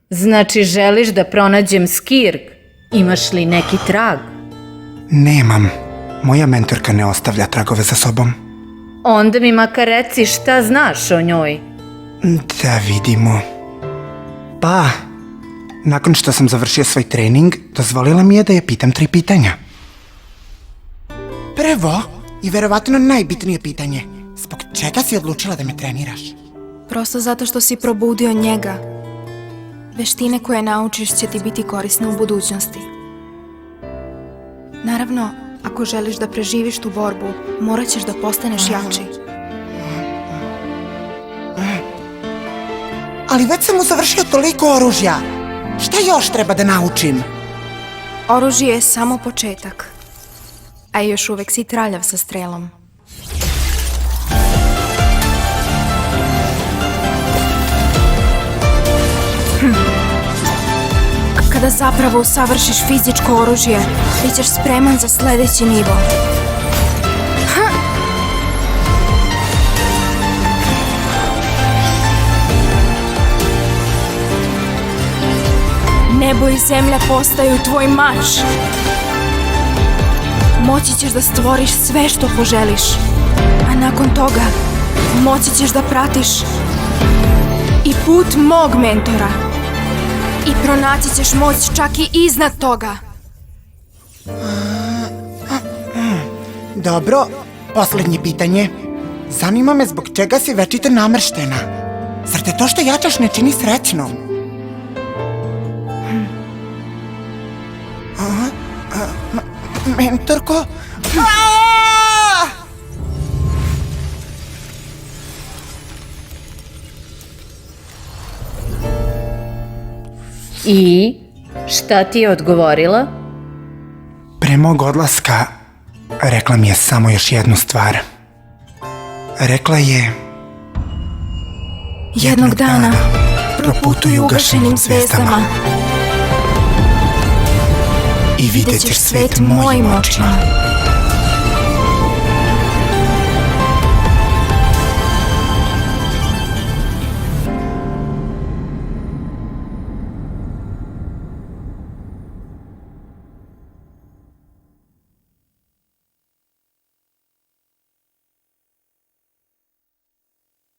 Znači želiš da pronađem Skirk? Imaš li neki trag? Nemam. Moja mentorka ne ostavlja tragove za sobom. Onda mi makar reci šta znaš o njoj. Da vidimo. Pa, nakon što sam završio svoj trening, dozvolila mi je da je pitam 3 pitanja. Prvo, i verovatno najbitnije pitanje, zbog čega si odlučila da me treniraš? Prosto zato što si probudio njega. Veštine koje naučiš će ti biti korisne u budućnosti. Naravno, ako želiš da preživiš tu borbu, morat ćeš da postaneš jači. Ali već sam usavršio toliko oružja. Šta još treba da naučim? Oružje je samo početak. A još uvek si traljav sa strelom. Kada zapravo usavršiš fizičko oružje, bit ćeš spreman za sledeći nivo. Nebo i zemlja postaju tvoj mač. Moći ćeš da stvoriš sve što poželiš. A nakon toga, moći ćeš da pratiš i put mog mentora. I pronaći ćeš moć čak i iznad toga. Dobro, poslednje pitanje. Zanima me zbog čega si večito namrštena. Zar te to što jačaš ne čini srećnom? Mentorko? I šta ti je odgovorila? Pre mog odlaska rekla mi je samo još jednu stvar. Rekla je... Jednog dana proputuj ugašenim zvezdama i vidjet ćeš svet mojim očima.